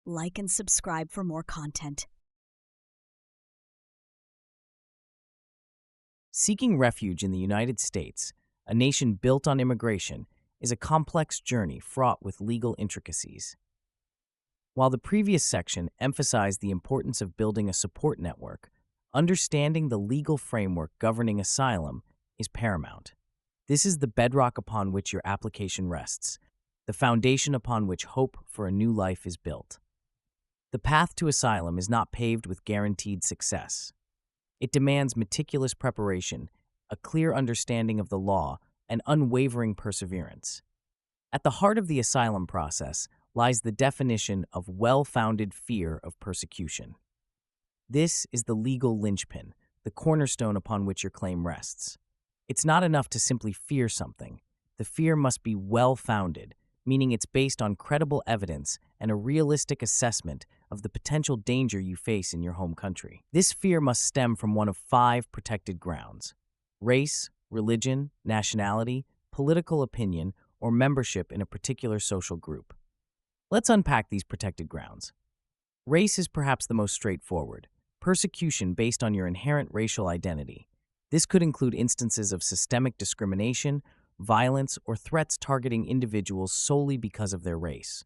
Like and subscribe for more content. Seeking refuge in the United States, a nation built on immigration, is a complex journey fraught with legal intricacies. While the previous section emphasized the importance of building a support network, understanding the legal framework governing asylum is paramount. This is the bedrock upon which your application rests, the foundation upon which hope for a new life is built. The path to asylum is not paved with guaranteed success. It demands meticulous preparation, a clear understanding of the law, and unwavering perseverance. At the heart of the asylum process lies the definition of well-founded fear of persecution. This is the legal linchpin, the cornerstone upon which your claim rests. It's not enough to simply fear something. The fear must be well-founded, meaning it's based on credible evidence and a realistic assessment of the potential danger you face in your home country. This fear must stem from one of 5 protected grounds: race, religion, nationality, political opinion, or membership in a particular social group. Let's unpack these protected grounds. Race is perhaps the most straightforward: persecution based on your inherent racial identity. This could include instances of systemic discrimination, violence, or threats targeting individuals solely because of their race.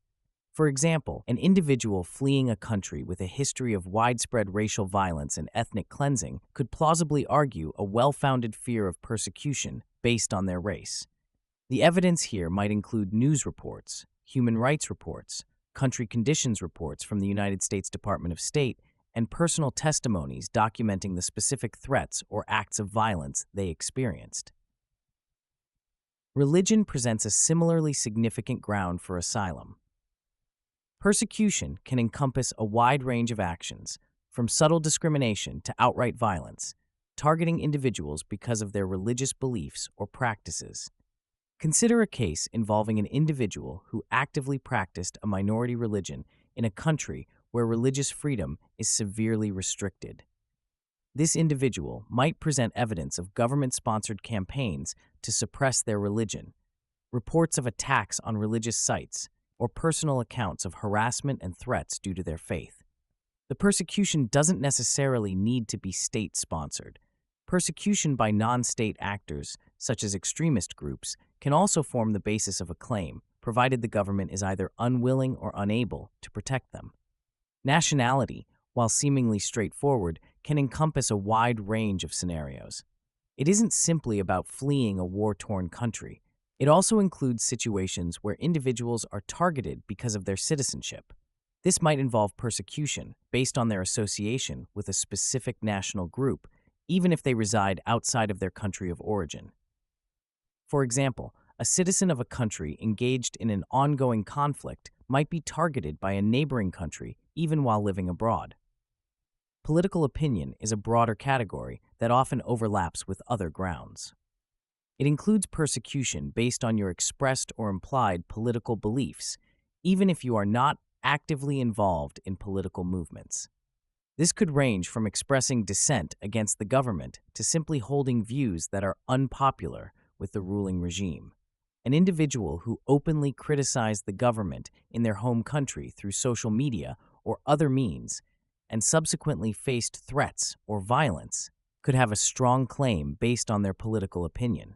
For example, an individual fleeing a country with a history of widespread racial violence and ethnic cleansing could plausibly argue a well-founded fear of persecution based on their race. The evidence here might include news reports, human rights reports, country conditions reports from the United States Department of State, and personal testimonies documenting the specific threats or acts of violence they experienced. Religion presents a similarly significant ground for asylum. Persecution can encompass a wide range of actions, from subtle discrimination to outright violence, targeting individuals because of their religious beliefs or practices. Consider a case involving an individual who actively practiced a minority religion in a country where religious freedom is severely restricted. This individual might present evidence of government-sponsored campaigns to suppress their religion, reports of attacks on religious sites, or personal accounts of harassment and threats due to their faith. The persecution doesn't necessarily need to be state-sponsored. Persecution by non-state actors, such as extremist groups, can also form the basis of a claim, provided the government is either unwilling or unable to protect them. Nationality, while seemingly straightforward, can encompass a wide range of scenarios. It isn't simply about fleeing a war-torn country. It also includes situations where individuals are targeted because of their citizenship. This might involve persecution based on their association with a specific national group, even if they reside outside of their country of origin. For example, a citizen of a country engaged in an ongoing conflict might be targeted by a neighboring country even while living abroad. Political opinion is a broader category that often overlaps with other grounds. It includes persecution based on your expressed or implied political beliefs, even if you are not actively involved in political movements. This could range from expressing dissent against the government to simply holding views that are unpopular with the ruling regime. An individual who openly criticized the government in their home country through social media or other means and subsequently faced threats or violence could have a strong claim based on their political opinion.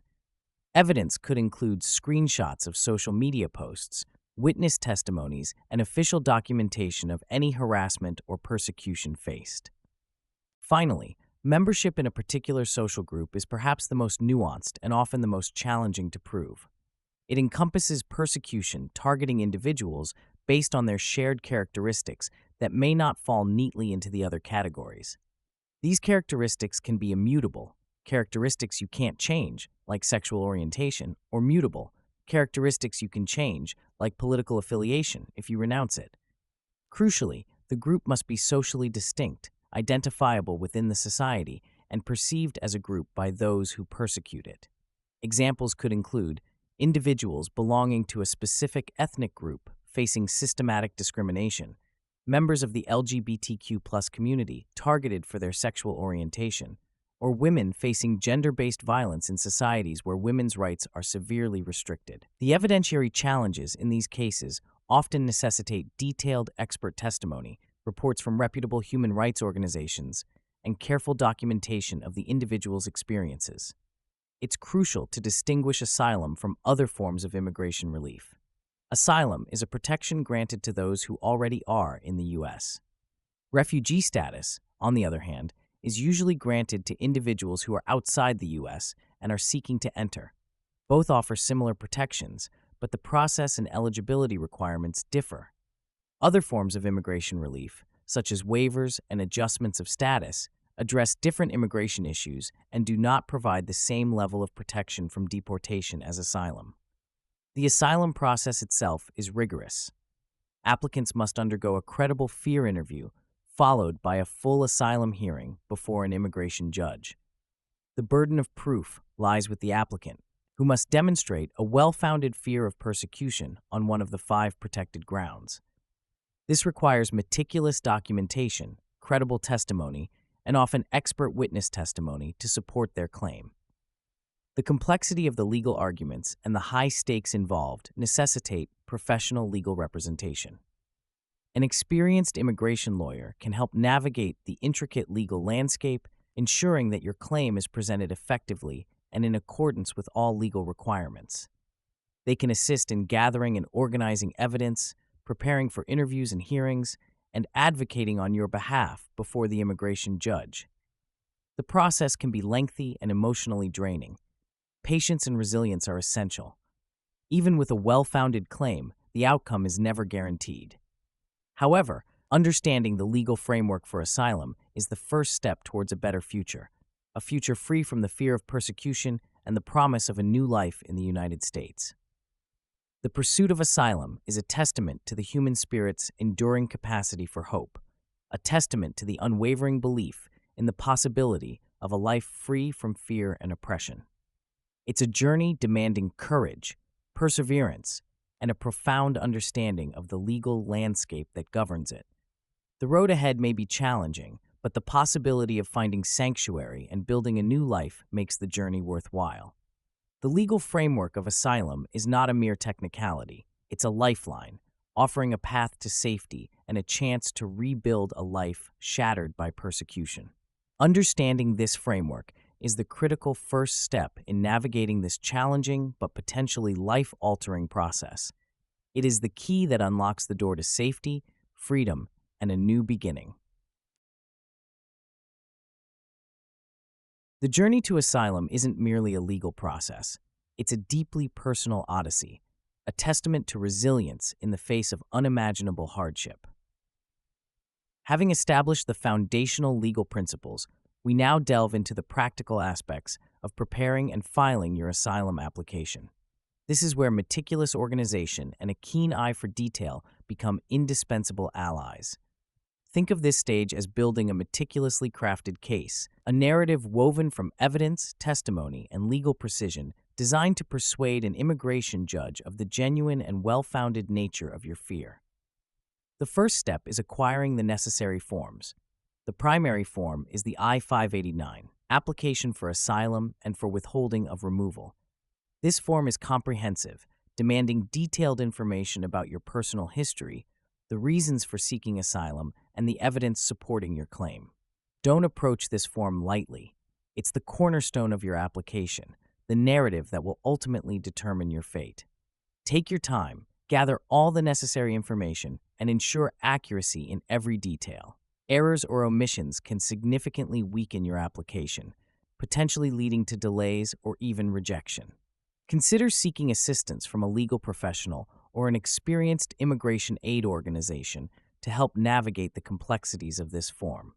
Evidence could include screenshots of social media posts, witness testimonies, and official documentation of any harassment or persecution faced. Finally, membership in a particular social group is perhaps the most nuanced and often the most challenging to prove. It encompasses persecution targeting individuals based on their shared characteristics that may not fall neatly into the other categories. These characteristics can be immutable, characteristics you can't change, like sexual orientation, or mutable, characteristics you can change, like political affiliation, if you renounce it. Crucially, the group must be socially distinct, identifiable within the society, and perceived as a group by those who persecute it. Examples could include individuals belonging to a specific ethnic group facing systematic discrimination, members of the LGBTQ+ community targeted for their sexual orientation, or women facing gender-based violence in societies where women's rights are severely restricted. The evidentiary challenges in these cases often necessitate detailed expert testimony, reports from reputable human rights organizations, and careful documentation of the individual's experiences. It's crucial to distinguish asylum from other forms of immigration relief. Asylum is a protection granted to those who already are in the U.S. Refugee status, on the other hand, is usually granted to individuals who are outside the U.S. and are seeking to enter. Both offer similar protections, but the process and eligibility requirements differ. Other forms of immigration relief, such as waivers and adjustments of status, address different immigration issues and do not provide the same level of protection from deportation as asylum. The asylum process itself is rigorous. Applicants must undergo a credible fear interview, followed by a full asylum hearing before an immigration judge. The burden of proof lies with the applicant, who must demonstrate a well-founded fear of persecution on one of the 5 protected grounds. This requires meticulous documentation, credible testimony, and often expert witness testimony to support their claim. The complexity of the legal arguments and the high stakes involved necessitate professional legal representation. An experienced immigration lawyer can help navigate the intricate legal landscape, ensuring that your claim is presented effectively and in accordance with all legal requirements. They can assist in gathering and organizing evidence, preparing for interviews and hearings, and advocating on your behalf before the immigration judge. The process can be lengthy and emotionally draining. Patience and resilience are essential. Even with a well-founded claim, the outcome is never guaranteed. However, understanding the legal framework for asylum is the first step towards a better future, a future free from the fear of persecution and the promise of a new life in the United States. The pursuit of asylum is a testament to the human spirit's enduring capacity for hope, a testament to the unwavering belief in the possibility of a life free from fear and oppression. It's a journey demanding courage, perseverance, and a profound understanding of the legal landscape that governs it. The road ahead may be challenging, but the possibility of finding sanctuary and building a new life makes the journey worthwhile. The legal framework of asylum is not a mere technicality. It's a lifeline, offering a path to safety and a chance to rebuild a life shattered by persecution. Understanding this framework is the critical first step in navigating this challenging but potentially life-altering process. It is the key that unlocks the door to safety, freedom, and a new beginning. The journey to asylum isn't merely a legal process. It's a deeply personal odyssey, a testament to resilience in the face of unimaginable hardship. Having established the foundational legal principles, we now delve into the practical aspects of preparing and filing your asylum application. This is where meticulous organization and a keen eye for detail become indispensable allies. Think of this stage as building a meticulously crafted case, a narrative woven from evidence, testimony, and legal precision designed to persuade an immigration judge of the genuine and well-founded nature of your fear. The first step is acquiring the necessary forms. The primary form is the I-589, application for asylum and for withholding of removal. This form is comprehensive, demanding detailed information about your personal history, the reasons for seeking asylum, and the evidence supporting your claim. Don't approach this form lightly. It's the cornerstone of your application, the narrative that will ultimately determine your fate. Take your time, gather all the necessary information, and ensure accuracy in every detail. Errors or omissions can significantly weaken your application, potentially leading to delays or even rejection. Consider seeking assistance from a legal professional or an experienced immigration aid organization to help navigate the complexities of this form.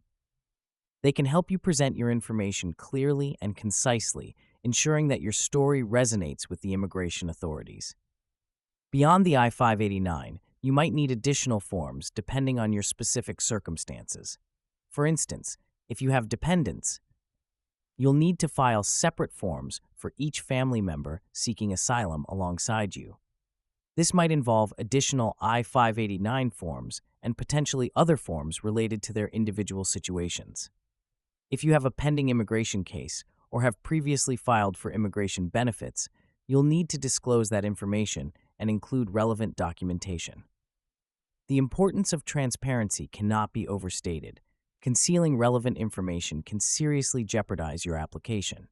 They can help you present your information clearly and concisely, ensuring that your story resonates with the immigration authorities. Beyond the I-589, you might need additional forms depending on your specific circumstances. For instance, if you have dependents, you'll need to file separate forms for each family member seeking asylum alongside you. This might involve additional I-589 forms and potentially other forms related to their individual situations. If you have a pending immigration case or have previously filed for immigration benefits, you'll need to disclose that information and include relevant documentation. The importance of transparency cannot be overstated. Concealing relevant information can seriously jeopardize your application.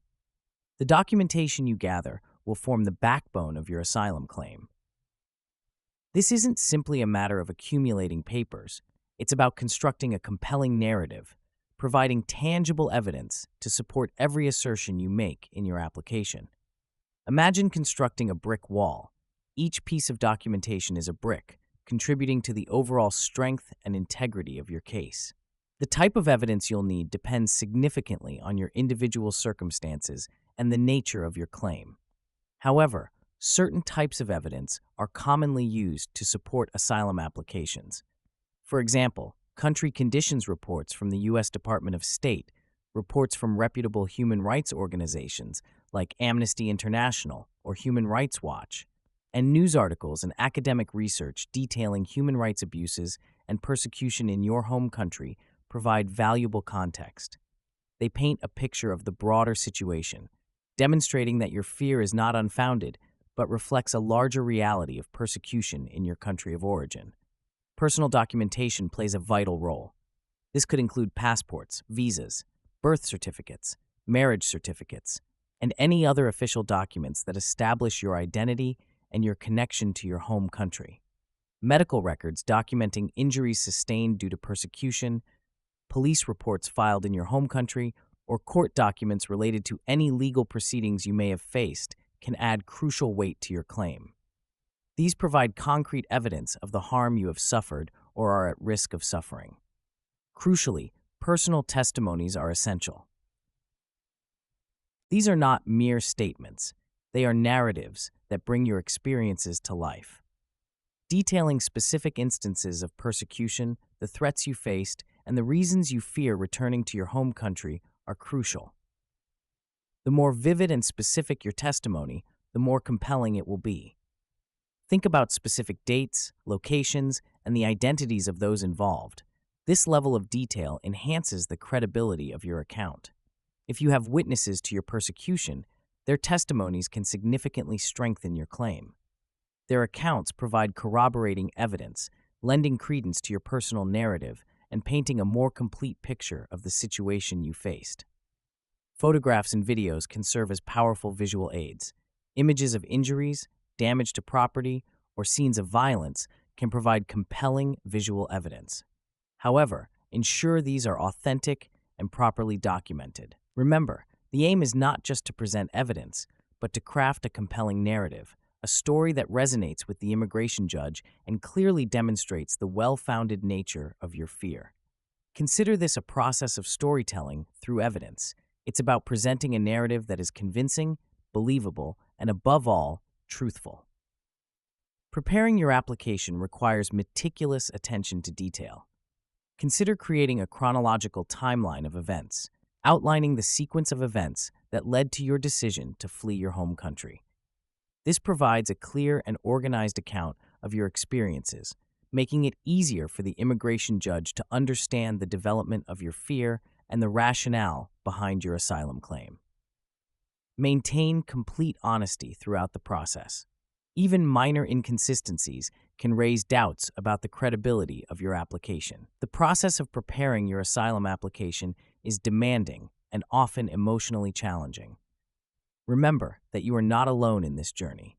The documentation you gather will form the backbone of your asylum claim. This isn't simply a matter of accumulating papers. It's about constructing a compelling narrative, providing tangible evidence to support every assertion you make in your application. Imagine constructing a brick wall. Each piece of documentation is a brick, contributing to the overall strength and integrity of your case. The type of evidence you'll need depends significantly on your individual circumstances and the nature of your claim. However, certain types of evidence are commonly used to support asylum applications. For example, country conditions reports from the U.S. Department of State, reports from reputable human rights organizations like Amnesty International or Human Rights Watch, and news articles and academic research detailing human rights abuses and persecution in your home country provide valuable context. They paint a picture of the broader situation, demonstrating that your fear is not unfounded, but reflects a larger reality of persecution in your country of origin. Personal documentation plays a vital role. This could include passports, visas, birth certificates, marriage certificates, and any other official documents that establish your identity and your connection to your home country. Medical records documenting injuries sustained due to persecution, police reports filed in your home country, or court documents related to any legal proceedings you may have faced can add crucial weight to your claim. These provide concrete evidence of the harm you have suffered or are at risk of suffering. Crucially, personal testimonies are essential. These are not mere statements. They are narratives that bring your experiences to life. Detailing specific instances of persecution, the threats you faced, and the reasons you fear returning to your home country are crucial. The more vivid and specific your testimony, the more compelling it will be. Think about specific dates, locations, and the identities of those involved. This level of detail enhances the credibility of your account. If you have witnesses to your persecution, their testimonies can significantly strengthen your claim. Their accounts provide corroborating evidence, lending credence to your personal narrative and painting a more complete picture of the situation you faced. Photographs and videos can serve as powerful visual aids. Images of injuries, damage to property, or scenes of violence can provide compelling visual evidence. However, ensure these are authentic and properly documented. Remember, the aim is not just to present evidence, but to craft a compelling narrative, a story that resonates with the immigration judge and clearly demonstrates the well-founded nature of your fear. Consider this a process of storytelling through evidence. It's about presenting a narrative that is convincing, believable, and above all, truthful. Preparing your application requires meticulous attention to detail. Consider creating a chronological timeline of events, outlining the sequence of events that led to your decision to flee your home country. This provides a clear and organized account of your experiences, making it easier for the immigration judge to understand the development of your fear and the rationale behind your asylum claim. Maintain complete honesty throughout the process. Even minor inconsistencies can raise doubts about the credibility of your application. The process of preparing your asylum application is demanding and often emotionally challenging. Remember that you are not alone in this journey.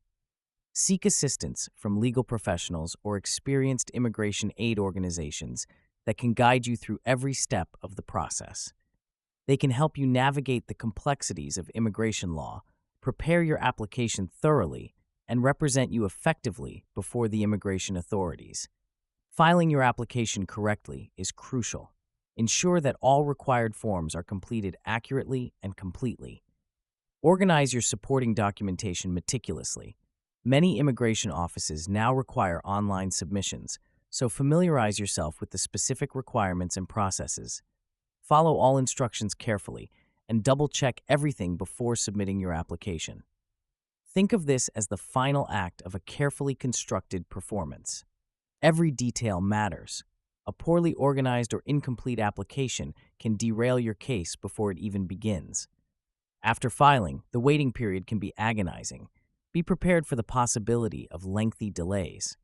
Seek assistance from legal professionals or experienced immigration aid organizations that can guide you through every step of the process. They can help you navigate the complexities of immigration law, prepare your application thoroughly, and represent you effectively before the immigration authorities. Filing your application correctly is crucial. Ensure that all required forms are completed accurately and completely. Organize your supporting documentation meticulously. Many immigration offices now require online submissions, so familiarize yourself with the specific requirements and processes. Follow all instructions carefully and double-check everything before submitting your application. Think of this as the final act of a carefully constructed performance. Every detail matters. A poorly organized or incomplete application can derail your case before it even begins. After filing, the waiting period can be agonizing. Be prepared for the possibility of lengthy delays.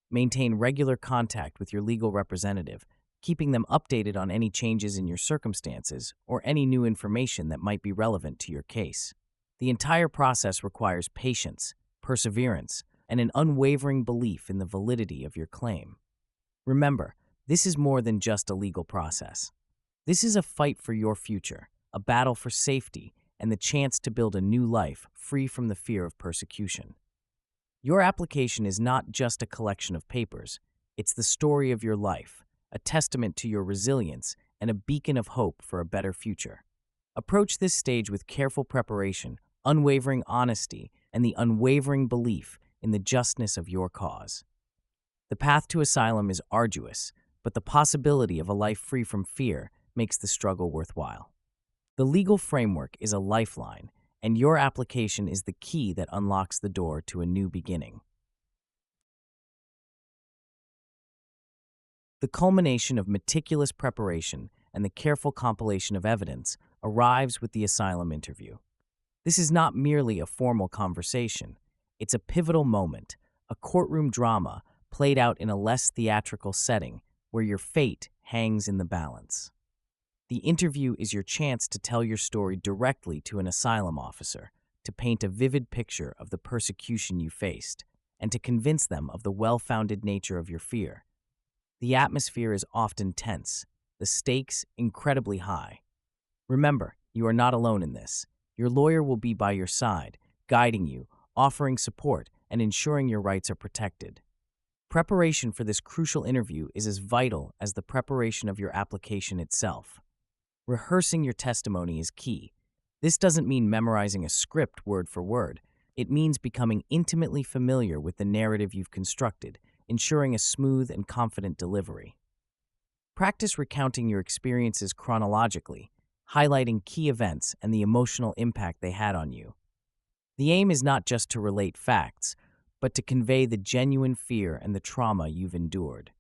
Maintain regular contact with your legal representative, keeping them updated on any changes in your circumstances or any new information that might be relevant to your case. The entire process requires patience, perseverance, and an unwavering belief in the validity of your claim. Remember, this is more than just a legal process. This is a fight for your future, a battle for safety, and the chance to build a new life free from the fear of persecution. Your application is not just a collection of papers, it's the story of your life, a testament to your resilience and a beacon of hope for a better future. Approach this stage with careful preparation, unwavering honesty, and the unwavering belief in the justness of your cause. The path to asylum is arduous, but the possibility of a life free from fear makes the struggle worthwhile. The legal framework is a lifeline, and your application is the key that unlocks the door to a new beginning. The culmination of meticulous preparation and the careful compilation of evidence arrives with the asylum interview. This is not merely a formal conversation. It's a pivotal moment, a courtroom drama played out in a less theatrical setting where your fate hangs in the balance. The interview is your chance to tell your story directly to an asylum officer, to paint a vivid picture of the persecution you faced, and to convince them of the well-founded nature of your fear. The atmosphere is often tense, the stakes incredibly high. Remember, you are not alone in this. Your lawyer will be by your side, guiding you, offering support, and ensuring your rights are protected. Preparation for this crucial interview is as vital as the preparation of your application itself. Rehearsing your testimony is key. This doesn't mean memorizing a script word for word. It means becoming intimately familiar with the narrative you've constructed, ensuring a smooth and confident delivery. Practice recounting your experiences chronologically, highlighting key events and the emotional impact they had on you. The aim is not just to relate facts, but to convey the genuine fear and the trauma you've endured.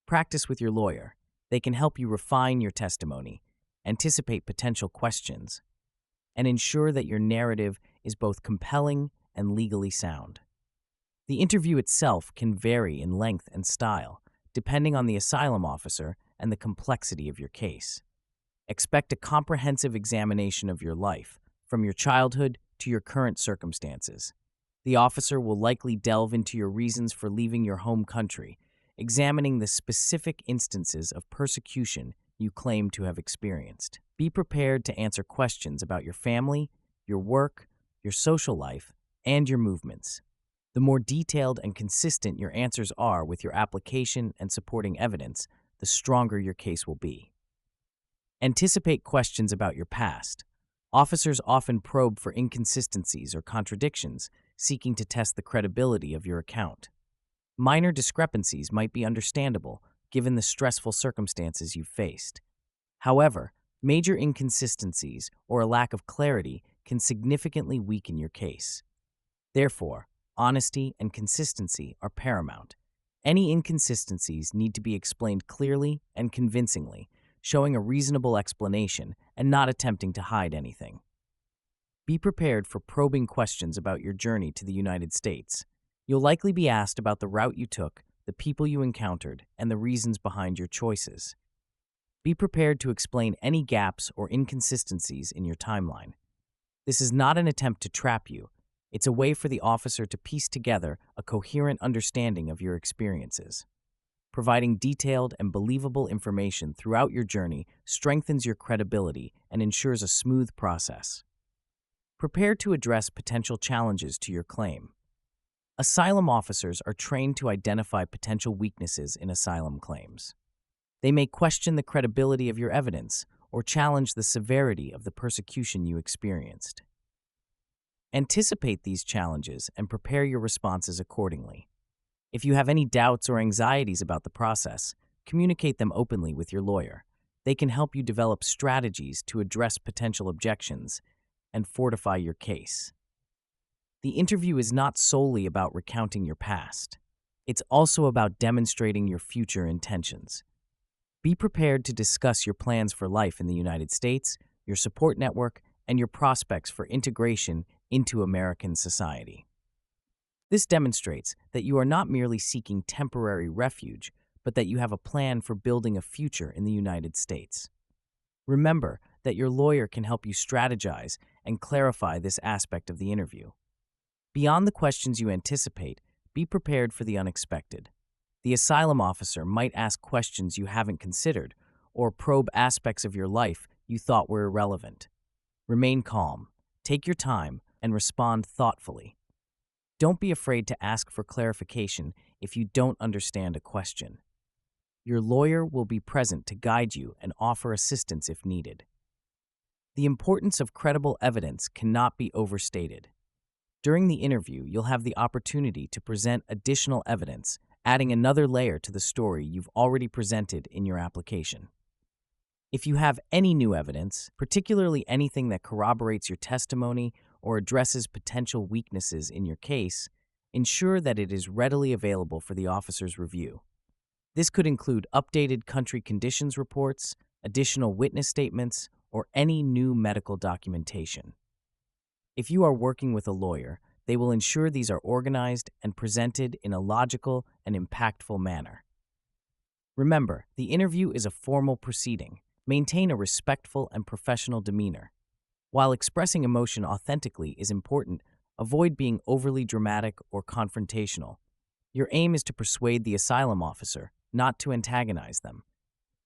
Practice with your lawyer. They can help you refine your testimony, anticipate potential questions, and ensure that your narrative is both compelling and legally sound. The interview itself can vary in length and style, depending on the asylum officer and the complexity of your case. Expect a comprehensive examination of your life, from your childhood to your current circumstances. The officer will likely delve into your reasons for leaving your home country, examining the specific instances of persecution you claim to have experienced. Be prepared to answer questions about your family, your work, your social life, and your movements. The more detailed and consistent your answers are with your application and supporting evidence, the stronger your case will be. Anticipate questions about your past. Officers often probe for inconsistencies or contradictions, seeking to test the credibility of your account. Minor discrepancies might be understandable, given the stressful circumstances you've faced. However, major inconsistencies or a lack of clarity can significantly weaken your case. Therefore, honesty and consistency are paramount. Any inconsistencies need to be explained clearly and convincingly, showing a reasonable explanation and not attempting to hide anything. Be prepared for probing questions about your journey to the United States. You'll likely be asked about the route you took, the people you encountered, and the reasons behind your choices. Be prepared to explain any gaps or inconsistencies in your timeline. This is not an attempt to trap you. It's a way for the officer to piece together a coherent understanding of your experiences. Providing detailed and believable information throughout your journey strengthens your credibility and ensures a smooth process. Prepare to address potential challenges to your claim. Asylum officers are trained to identify potential weaknesses in asylum claims. They may question the credibility of your evidence or challenge the severity of the persecution you experienced. Anticipate these challenges and prepare your responses accordingly. If you have any doubts or anxieties about the process, communicate them openly with your lawyer. They can help you develop strategies to address potential objections and fortify your case. The interview is not solely about recounting your past. It's also about demonstrating your future intentions. Be prepared to discuss your plans for life in the United States, your support network, and your prospects for integration into American society. This demonstrates that you are not merely seeking temporary refuge, but that you have a plan for building a future in the United States. Remember that your lawyer can help you strategize and clarify this aspect of the interview. Beyond the questions you anticipate, be prepared for the unexpected. The asylum officer might ask questions you haven't considered or probe aspects of your life you thought were irrelevant. Remain calm, take your time, and respond thoughtfully. Don't be afraid to ask for clarification if you don't understand a question. Your lawyer will be present to guide you and offer assistance if needed. The importance of credible evidence cannot be overstated. During the interview, you'll have the opportunity to present additional evidence, adding another layer to the story you've already presented in your application. If you have any new evidence, particularly anything that corroborates your testimony or addresses potential weaknesses in your case, ensure that it is readily available for the officer's review. This could include updated country conditions reports, additional witness statements, or any new medical documentation. If you are working with a lawyer, they will ensure these are organized and presented in a logical and impactful manner. Remember, the interview is a formal proceeding. Maintain a respectful and professional demeanor. While expressing emotion authentically is important, avoid being overly dramatic or confrontational. Your aim is to persuade the asylum officer, not to antagonize them.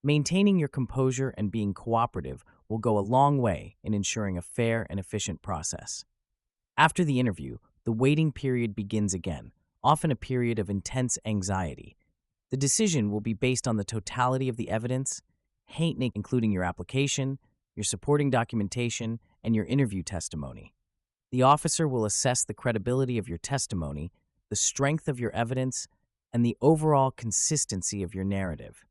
Maintaining your composure and being cooperative will go a long way in ensuring a fair and efficient process. After the interview, the waiting period begins again, often a period of intense anxiety. The decision will be based on the totality of the evidence, including your application, your supporting documentation, and your interview testimony. The officer will assess the credibility of your testimony, the strength of your evidence, and the overall consistency of your narrative.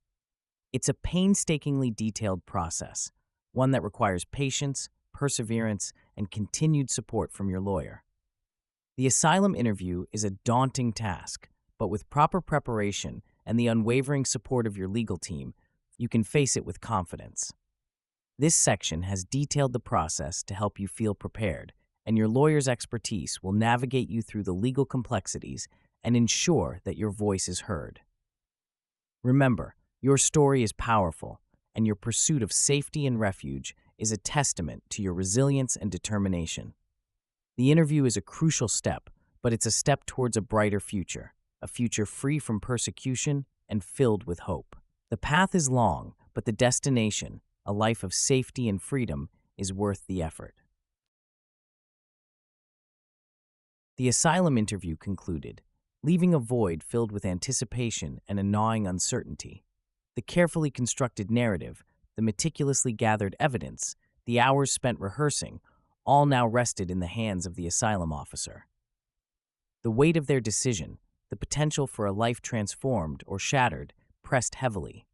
It's a painstakingly detailed process, one that requires patience, perseverance, and continued support from your lawyer. The asylum interview is a daunting task, but with proper preparation and the unwavering support of your legal team, you can face it with confidence. This section has detailed the process to help you feel prepared, and your lawyer's expertise will navigate you through the legal complexities and ensure that your voice is heard. Remember, your story is powerful, and your pursuit of safety and refuge is a testament to your resilience and determination. The interview is a crucial step, but it's a step towards a brighter future, a future free from persecution and filled with hope. The path is long, but the destination, a life of safety and freedom, is worth the effort. The asylum interview concluded, leaving a void filled with anticipation and a gnawing uncertainty. The carefully constructed narrative, the meticulously gathered evidence, the hours spent rehearsing, all now rested in the hands of the asylum officer. The weight of their decision, the potential for a life transformed or shattered, pressed heavily.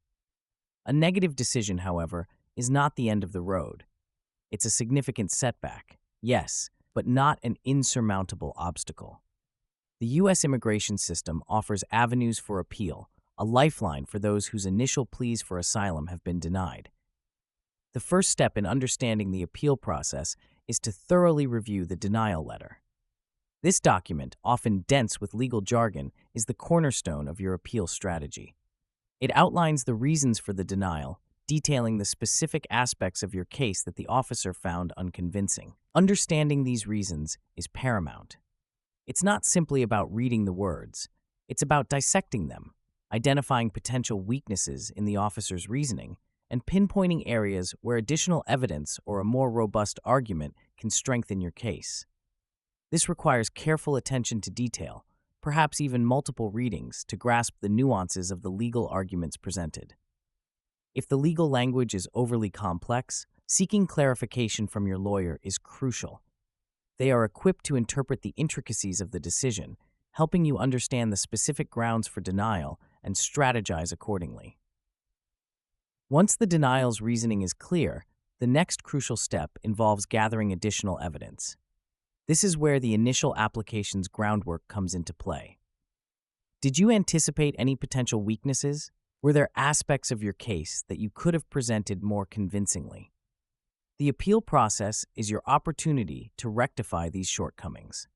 A negative decision, however, is not the end of the road. It's a significant setback, yes, but not an insurmountable obstacle. The U.S. immigration system offers avenues for appeal, a lifeline for those whose initial pleas for asylum have been denied. The first step in understanding the appeal process is to thoroughly review the denial letter. This document, often dense with legal jargon, is the cornerstone of your appeal strategy. It outlines the reasons for the denial, detailing the specific aspects of your case that the officer found unconvincing. Understanding these reasons is paramount. It's not simply about reading the words. It's about dissecting them, identifying potential weaknesses in the officer's reasoning, and pinpointing areas where additional evidence or a more robust argument can strengthen your case. This requires careful attention to detail, perhaps even multiple readings to grasp the nuances of the legal arguments presented. If the legal language is overly complex, seeking clarification from your lawyer is crucial. They are equipped to interpret the intricacies of the decision, helping you understand the specific grounds for denial and strategize accordingly. Once the denial's reasoning is clear, the next crucial step involves gathering additional evidence. This is where the initial application's groundwork comes into play. Did you anticipate any potential weaknesses? Were there aspects of your case that you could have presented more convincingly? The appeal process is your opportunity to rectify these shortcomings.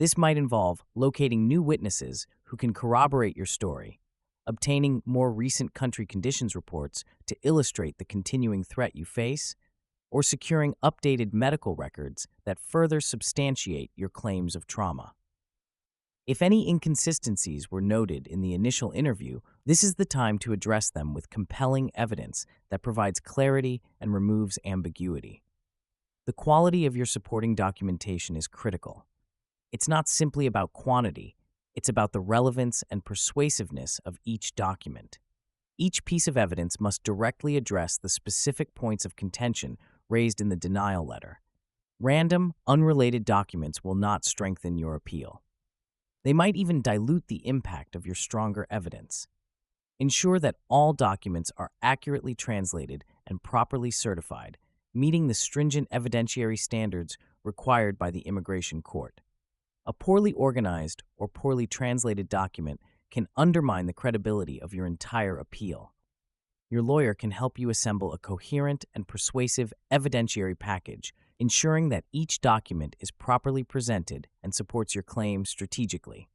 This might involve locating new witnesses who can corroborate your story, obtaining more recent country conditions reports to illustrate the continuing threat you face, or securing updated medical records that further substantiate your claims of trauma. If any inconsistencies were noted in the initial interview, this is the time to address them with compelling evidence that provides clarity and removes ambiguity. The quality of your supporting documentation is critical. It's not simply about quantity, it's about the relevance and persuasiveness of each document. Each piece of evidence must directly address the specific points of contention raised in the denial letter. Random, unrelated documents will not strengthen your appeal. They might even dilute the impact of your stronger evidence. Ensure that all documents are accurately translated and properly certified, meeting the stringent evidentiary standards required by the immigration court. A poorly organized or poorly translated document can undermine the credibility of your entire appeal. Your lawyer can help you assemble a coherent and persuasive evidentiary package, ensuring that each document is properly presented and supports your claim strategically.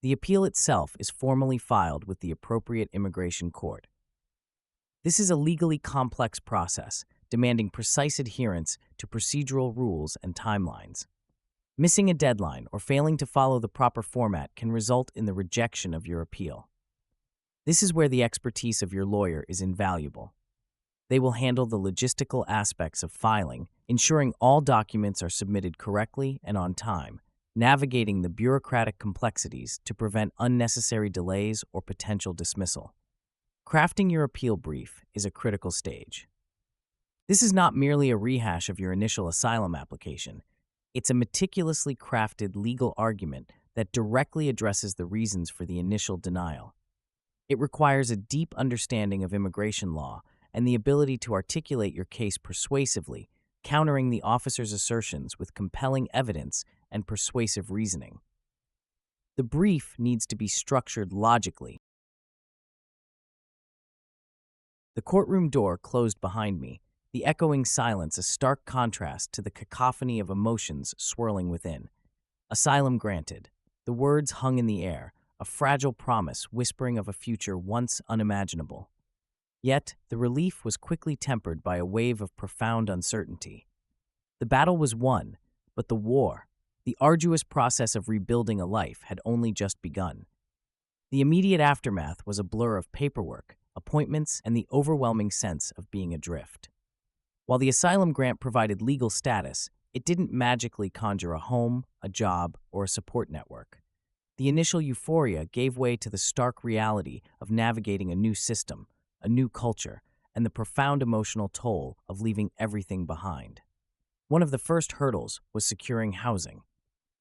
The appeal itself is formally filed with the appropriate immigration court. This is a legally complex process, demanding precise adherence to procedural rules and timelines. Missing a deadline or failing to follow the proper format can result in the rejection of your appeal. This is where the expertise of your lawyer is invaluable. They will handle the logistical aspects of filing, ensuring all documents are submitted correctly and on time, navigating the bureaucratic complexities to prevent unnecessary delays or potential dismissal. Crafting your appeal brief is a critical stage. This is not merely a rehash of your initial asylum application. It's a meticulously crafted legal argument that directly addresses the reasons for the initial denial. It requires a deep understanding of immigration law and the ability to articulate your case persuasively, countering the officer's assertions with compelling evidence and persuasive reasoning. The brief needs to be structured logically. The courtroom door closed behind me, the echoing silence a stark contrast to the cacophony of emotions swirling within. Asylum granted. The words hung in the air, a fragile promise whispering of a future once unimaginable. Yet, the relief was quickly tempered by a wave of profound uncertainty. The battle was won, but the war, the arduous process of rebuilding a life, had only just begun. The immediate aftermath was a blur of paperwork, appointments, and the overwhelming sense of being adrift. While the asylum grant provided legal status, it didn't magically conjure a home, a job, or a support network. The initial euphoria gave way to the stark reality of navigating a new system, a new culture, and the profound emotional toll of leaving everything behind. One of the first hurdles was securing housing.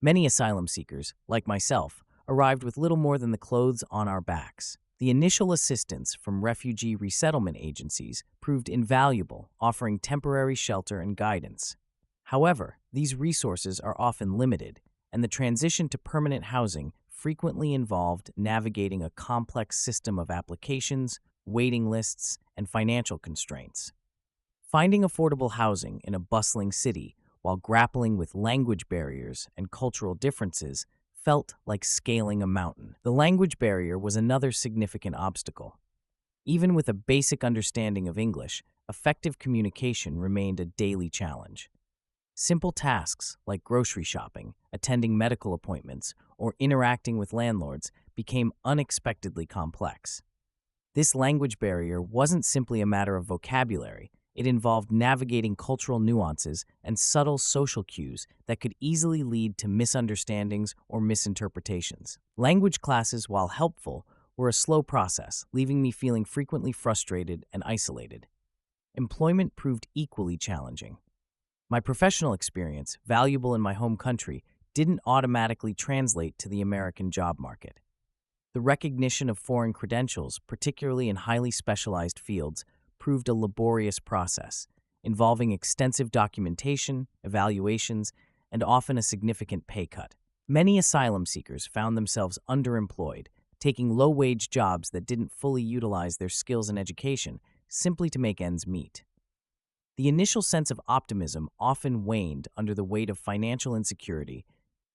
Many asylum seekers, like myself, arrived with little more than the clothes on our backs. The initial assistance from refugee resettlement agencies proved invaluable, offering temporary shelter and guidance. However, these resources are often limited, and the transition to permanent housing frequently involved navigating a complex system of applications, waiting lists, and financial constraints. Finding affordable housing in a bustling city while grappling with language barriers and cultural differences felt like scaling a mountain. The language barrier was another significant obstacle. Even with a basic understanding of English, effective communication remained a daily challenge. Simple tasks like grocery shopping, attending medical appointments, or interacting with landlords became unexpectedly complex. This language barrier wasn't simply a matter of vocabulary. It involved navigating cultural nuances and subtle social cues that could easily lead to misunderstandings or misinterpretations. Language classes, while helpful, were a slow process, leaving me feeling frequently frustrated and isolated. Employment proved equally challenging. My professional experience, valuable in my home country, didn't automatically translate to the American job market. The recognition of foreign credentials, particularly in highly specialized fields, proved a laborious process, involving extensive documentation, evaluations, and often a significant pay cut. Many asylum seekers found themselves underemployed, taking low-wage jobs that didn't fully utilize their skills and education simply to make ends meet. The initial sense of optimism often waned under the weight of financial insecurity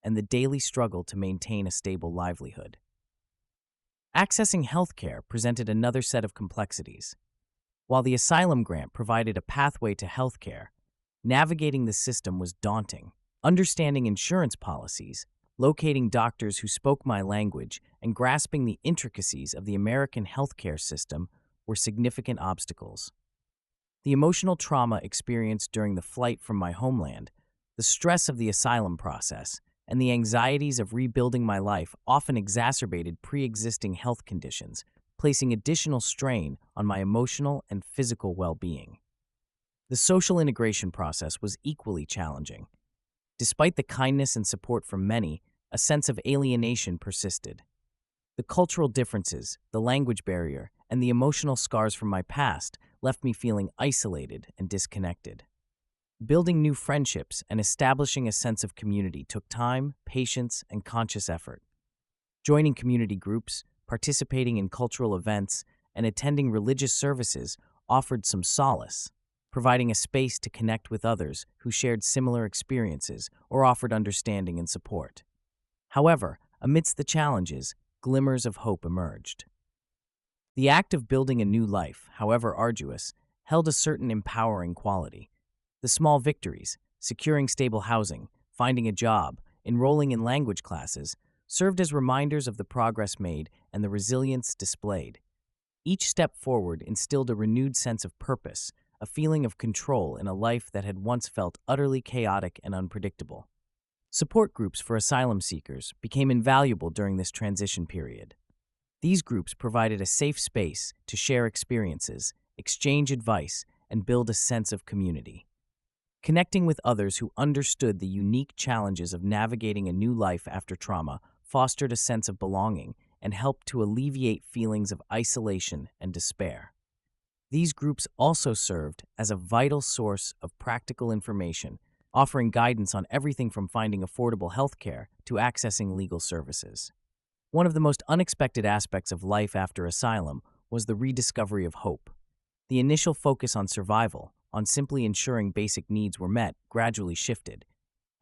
and the daily struggle to maintain a stable livelihood. Accessing healthcare presented another set of complexities. While the asylum grant provided a pathway to healthcare, navigating the system was daunting. Understanding insurance policies, locating doctors who spoke my language, and grasping the intricacies of the American healthcare system were significant obstacles. The emotional trauma experienced during the flight from my homeland, the stress of the asylum process, and the anxieties of rebuilding my life often exacerbated pre-existing health conditions, placing additional strain on my emotional and physical well-being. The social integration process was equally challenging. Despite the kindness and support from many, a sense of alienation persisted. The cultural differences, the language barrier, and the emotional scars from my past left me feeling isolated and disconnected. Building new friendships and establishing a sense of community took time, patience, and conscious effort. Joining community groups, participating in cultural events, and attending religious services offered some solace, providing a space to connect with others who shared similar experiences or offered understanding and support. However, amidst the challenges, glimmers of hope emerged. The act of building a new life, however arduous, held a certain empowering quality. The small victories, securing stable housing, finding a job, enrolling in language classes, served as reminders of the progress made and the resilience displayed. Each step forward instilled a renewed sense of purpose, a feeling of control in a life that had once felt utterly chaotic and unpredictable. Support groups for asylum seekers became invaluable during this transition period. These groups provided a safe space to share experiences, exchange advice, and build a sense of community. Connecting with others who understood the unique challenges of navigating a new life after trauma fostered a sense of belonging and helped to alleviate feelings of isolation and despair. These groups also served as a vital source of practical information, offering guidance on everything from finding affordable health care to accessing legal services. One of the most unexpected aspects of life after asylum was the rediscovery of hope. The initial focus on survival, on simply ensuring basic needs were met, gradually shifted.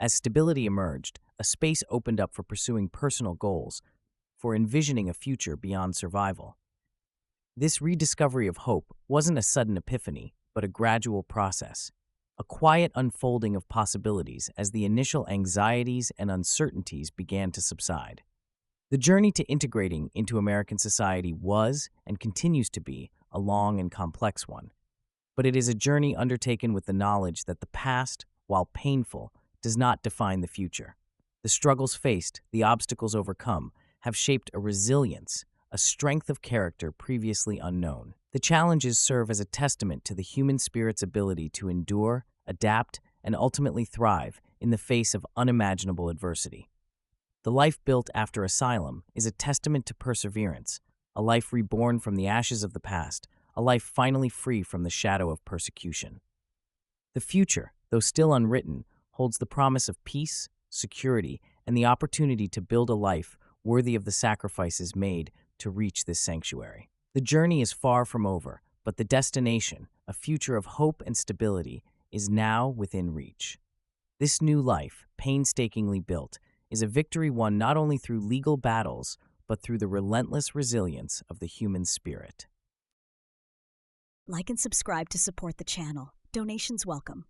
As stability emerged, a space opened up for pursuing personal goals, for envisioning a future beyond survival. This rediscovery of hope wasn't a sudden epiphany, but a gradual process, a quiet unfolding of possibilities as the initial anxieties and uncertainties began to subside. The journey to integrating into American society was, and continues to be, a long and complex one. But it is a journey undertaken with the knowledge that the past, while painful, does not define the future. The struggles faced, the obstacles overcome, have shaped a resilience, a strength of character previously unknown. The challenges serve as a testament to the human spirit's ability to endure, adapt, and ultimately thrive in the face of unimaginable adversity. The life built after asylum is a testament to perseverance, a life reborn from the ashes of the past, a life finally free from the shadow of persecution. The future, though still unwritten, holds the promise of peace, security, and the opportunity to build a life worthy of the sacrifices made to reach this sanctuary. The journey is far from over, but the destination, a future of hope and stability, is now within reach. This new life, painstakingly built, is a victory won not only through legal battles, but through the relentless resilience of the human spirit. Like and subscribe to support the channel. Donations welcome.